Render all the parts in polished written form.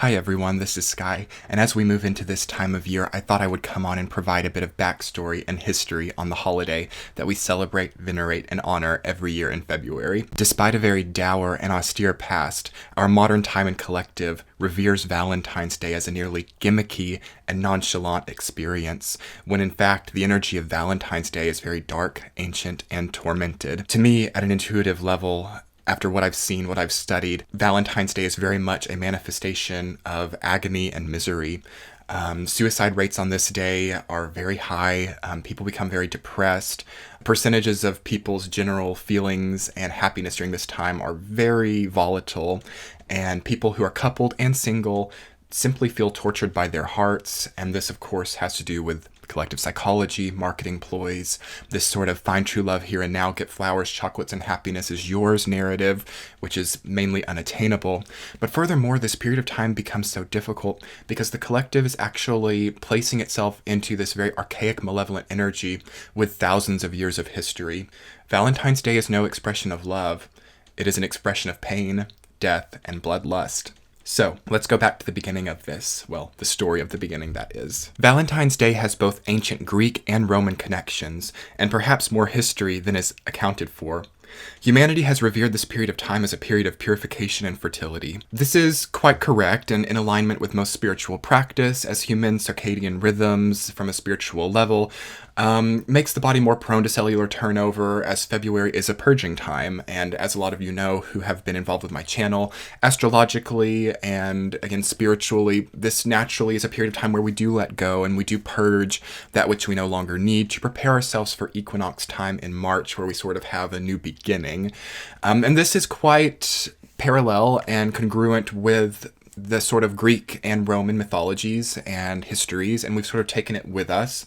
Hi everyone, this is Sky, and as we move into this time of year, I thought I would come on and provide a bit of backstory and history on the holiday that we celebrate, venerate, and honor every year in February. Despite a very dour and austere past, our modern time and collective reveres Valentine's Day as a nearly gimmicky and nonchalant experience, when in fact the energy of Valentine's Day is very dark, ancient, and tormented. To me, at an intuitive level, after what I've seen, what I've studied, Valentine's Day is very much a manifestation of agony and misery. Suicide rates on this day are very high. People become very depressed. Percentages of people's general feelings and happiness during this time are very volatile. And people who are coupled and single simply feel tortured by their hearts. And this, of course, has to do with collective psychology, marketing ploys, this sort of find true love here and now, get flowers, chocolates, and happiness is yours narrative, which is mainly unattainable. But furthermore, this period of time becomes so difficult because the collective is actually placing itself into this very archaic, malevolent energy with thousands of years of history. Valentine's Day is no expression of love. It is an expression of pain, death, and bloodlust. So, let's go back to the beginning of this. Well, the story of the beginning, that is. Valentine's Day has both ancient Greek and Roman connections, and perhaps more history than is accounted for. Humanity has revered this period of time as a period of purification and fertility. This is quite correct and in alignment with most spiritual practice, as human circadian rhythms from a spiritual level makes the body more prone to cellular turnover, as February is a purging time. And as a lot of you know who have been involved with my channel, astrologically and again spiritually, this naturally is a period of time where we do let go and we do purge that which we no longer need to prepare ourselves for equinox time in March, where we sort of have a new beginning. And this is quite parallel and congruent with the sort of Greek and Roman mythologies and histories, and we've sort of taken it with us.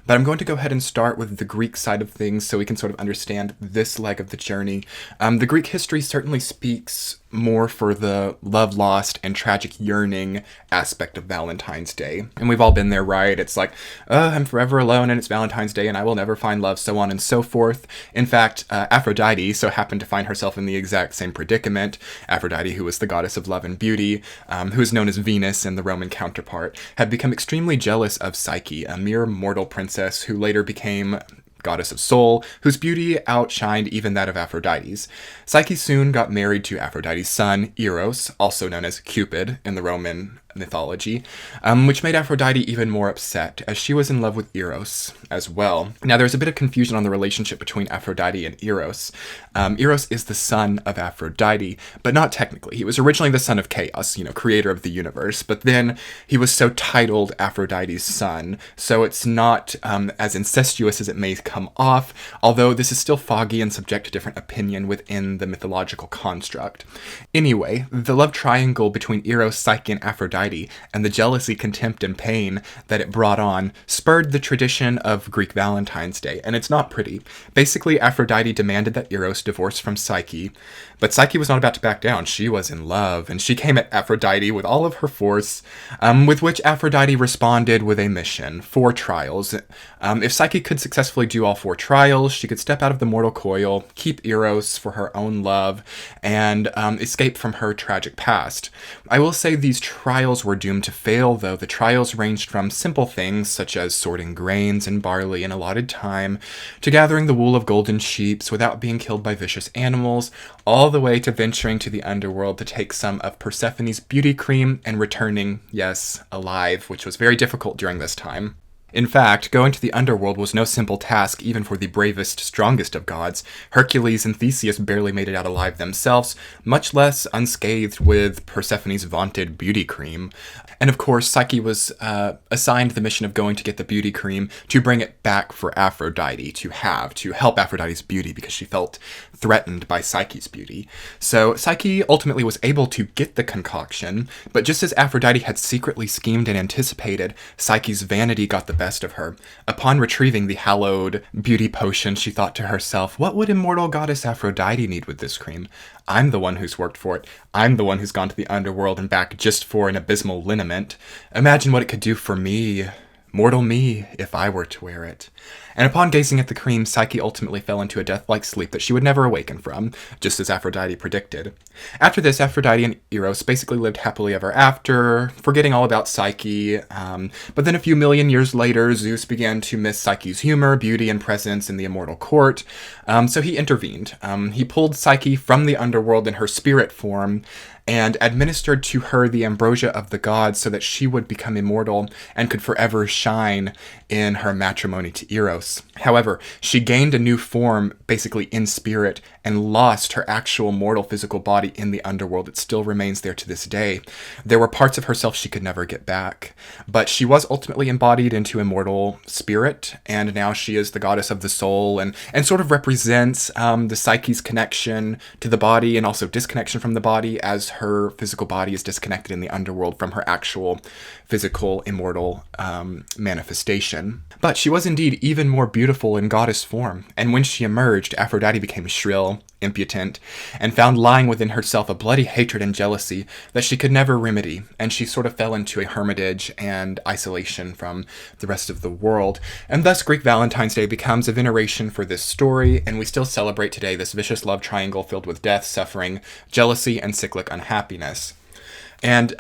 But I'm going to go ahead and start with the Greek side of things so we can sort of understand this leg of the journey. The Greek history certainly speaks more for the love lost and tragic yearning aspect of Valentine's Day. And we've all been there, right? It's like, I'm forever alone and it's Valentine's Day and I will never find love, so on and so forth. In fact, Aphrodite so happened to find herself in the exact same predicament. Aphrodite, who was the goddess of love and beauty, who is known as Venus in the Roman counterpart, had become extremely jealous of Psyche, a mere mortal princess who later became goddess of soul, whose beauty outshined even that of Aphrodite's. Psyche soon got married to Aphrodite's son, Eros, also known as Cupid in the Roman mythology, which made Aphrodite even more upset, as she was in love with Eros as well. Now, there's a bit of confusion on the relationship between Aphrodite and Eros. Eros is the son of Aphrodite, but not technically. He was originally the son of Chaos, creator of the universe, but then he was so titled Aphrodite's son, so it's not as incestuous as it may come off, although this is still foggy and subject to different opinion within the mythological construct. Anyway, the love triangle between Eros, Psyche, and Aphrodite, and the jealousy, contempt, and pain that it brought on spurred the tradition of Greek Valentine's Day, and it's not pretty. Basically, Aphrodite demanded that Eros divorce from Psyche, but Psyche was not about to back down. She was in love, and she came at Aphrodite with all of her force, with which Aphrodite responded with a mission: 4 trials. If Psyche could successfully do all 4 trials, she could step out of the mortal coil, keep Eros for her own love, and escape from her tragic past. I will say these trials were doomed to fail, though. The trials ranged from simple things such as sorting grains and barley in allotted time, to gathering the wool of golden sheep without being killed by vicious animals, all the way to venturing to the underworld to take some of Persephone's beauty cream and returning, yes, alive, which was very difficult during this time. In fact, going to the underworld was no simple task even for the bravest, strongest of gods. Hercules and Theseus barely made it out alive themselves, much less unscathed with Persephone's vaunted beauty cream. And of course, Psyche was assigned the mission of going to get the beauty cream to bring it back for Aphrodite to help Aphrodite's beauty, because she felt threatened by Psyche's beauty. So Psyche ultimately was able to get the concoction, but just as Aphrodite had secretly schemed and anticipated, Psyche's vanity got the best of her. Upon retrieving the hallowed beauty potion, she thought to herself, what would immortal goddess Aphrodite need with this cream? I'm the one who's worked for it. I'm the one who's gone to the underworld and back just for an abysmal liniment. Imagine what it could do for me. Mortal me, if I were to wear it. And upon gazing at the cream, Psyche ultimately fell into a death-like sleep that she would never awaken from, just as Aphrodite predicted. After this, Aphrodite and Eros basically lived happily ever after, forgetting all about Psyche. But then a few million years later, Zeus began to miss Psyche's humor, beauty, and presence in the immortal court. So he intervened. He pulled Psyche from the underworld in her spirit form, and administered to her the ambrosia of the gods so that she would become immortal and could forever shine in her matrimony to Eros. However, she gained a new form, basically in spirit, and lost her actual mortal physical body in the underworld. It still remains there to this day. There were parts of herself she could never get back, but she was ultimately embodied into immortal spirit, and now she is the goddess of the soul, and sort of represents the Psyche's connection to the body and also disconnection from the body, as her physical body is disconnected in the underworld from her actual physical immortal manifestation. But she was indeed even more beautiful in goddess form, and when she emerged, Aphrodite became shrill, impudent, and found lying within herself a bloody hatred and jealousy that she could never remedy, and she sort of fell into a hermitage and isolation from the rest of the world. And thus Greek Valentine's Day becomes a veneration for this story, and we still celebrate today this vicious love triangle filled with death, suffering, jealousy, and cyclic unhappiness. And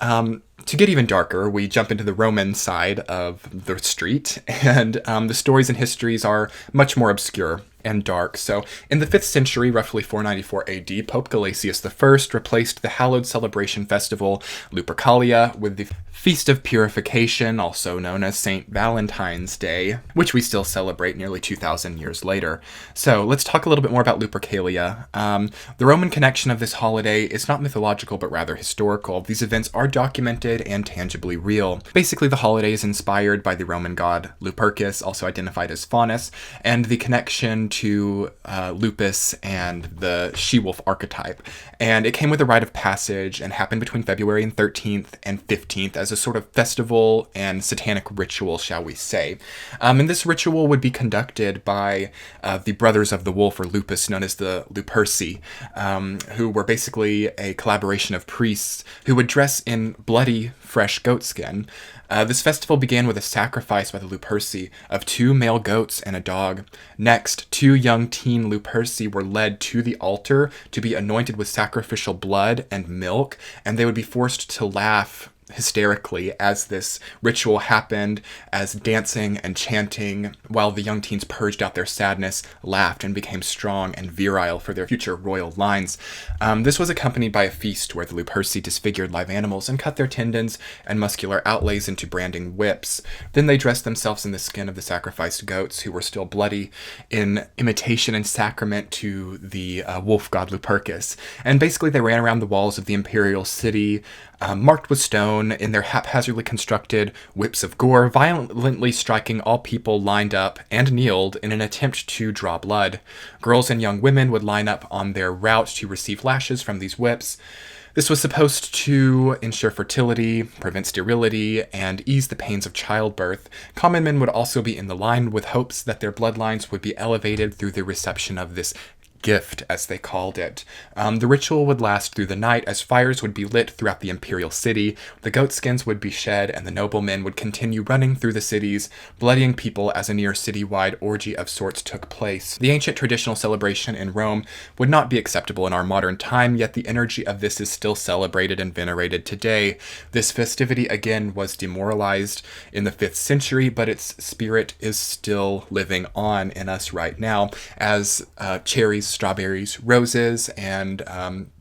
to get even darker, we jump into the Roman side of the street, and the stories and histories are much more obscure and dark. So in the 5th century, roughly 494 AD, Pope Gelasius I replaced the hallowed celebration festival Lupercalia with the Feast of Purification, also known as St. Valentine's Day, which we still celebrate nearly 2,000 years later. So let's talk a little bit more about Lupercalia. The Roman connection of this holiday is not mythological, but rather historical. These events are documented and tangibly real. Basically, the holiday is inspired by the Roman god Lupercus, also identified as Faunus, and the connection to lupus and the she-wolf archetype. And it came with a rite of passage and happened between February 13th and 15th as a sort of festival and satanic ritual, shall we say. And this ritual would be conducted by the Brothers of the Wolf, or Lupus, known as the Luperci, who were basically a collaboration of priests who would dress in bloody, fresh goatskin. This festival began with a sacrifice by the Luperci of 2 male goats and a dog. Next, 2 young teen Luperci were led to the altar to be anointed with sacrificial blood and milk, and they would be forced to laugh hysterically as this ritual happened, as dancing and chanting, while the young teens purged out their sadness, laughed, and became strong and virile for their future royal lines. This was accompanied by a feast where the Luperci disfigured live animals and cut their tendons and muscular outlays into branding whips. Then they dressed themselves in the skin of the sacrificed goats, who were still bloody, in imitation and sacrament to the wolf god Lupercus. And basically they ran around the walls of the imperial city, marked with stone, in their haphazardly constructed whips of gore, violently striking all people lined up and kneeled in an attempt to draw blood. Girls and young women would line up on their route to receive lashes from these whips. This was supposed to ensure fertility, prevent sterility, and ease the pains of childbirth. Common men would also be in the line with hopes that their bloodlines would be elevated through the reception of this gift, as they called it. The ritual would last through the night, as fires would be lit throughout the imperial city, the goatskins would be shed, and the noblemen would continue running through the cities, bloodying people as a near citywide orgy of sorts took place. The ancient traditional celebration in Rome would not be acceptable in our modern time, yet the energy of this is still celebrated and venerated today. This festivity again was demoralized in the 5th century, but its spirit is still living on in us right now, as cherries, strawberries, roses, and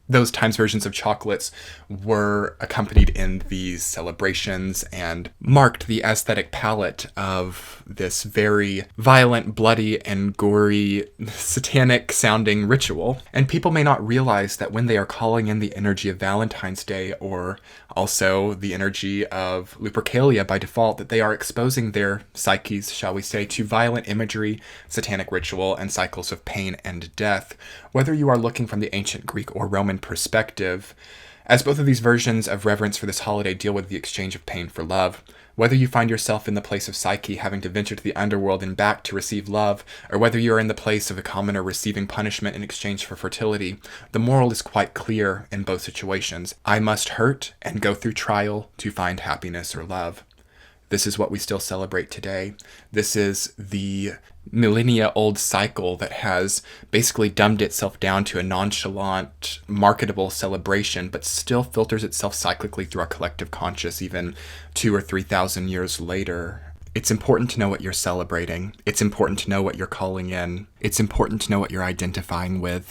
those times versions of chocolates were accompanied in these celebrations and marked the aesthetic palette of this very violent, bloody, and gory, satanic-sounding ritual. And people may not realize that when they are calling in the energy of Valentine's Day, or also the energy of Lupercalia by default, that they are exposing their psyches, shall we say, to violent imagery, satanic ritual, and cycles of pain and death. Whether you are looking from the ancient Greek or Roman perspective, as both of these versions of reverence for this holiday deal with the exchange of pain for love. Whether you find yourself in the place of Psyche having to venture to the underworld and back to receive love, or whether you are in the place of a commoner receiving punishment in exchange for fertility, the moral is quite clear in both situations. I must hurt and go through trial to find happiness or love. This is what we still celebrate today. This is the millennia-old cycle that has basically dumbed itself down to a nonchalant, marketable celebration, but still filters itself cyclically through our collective conscious even 2,000 or 3,000 years later. It's important to know what you're celebrating. It's important to know what you're calling in. It's important to know what you're identifying with.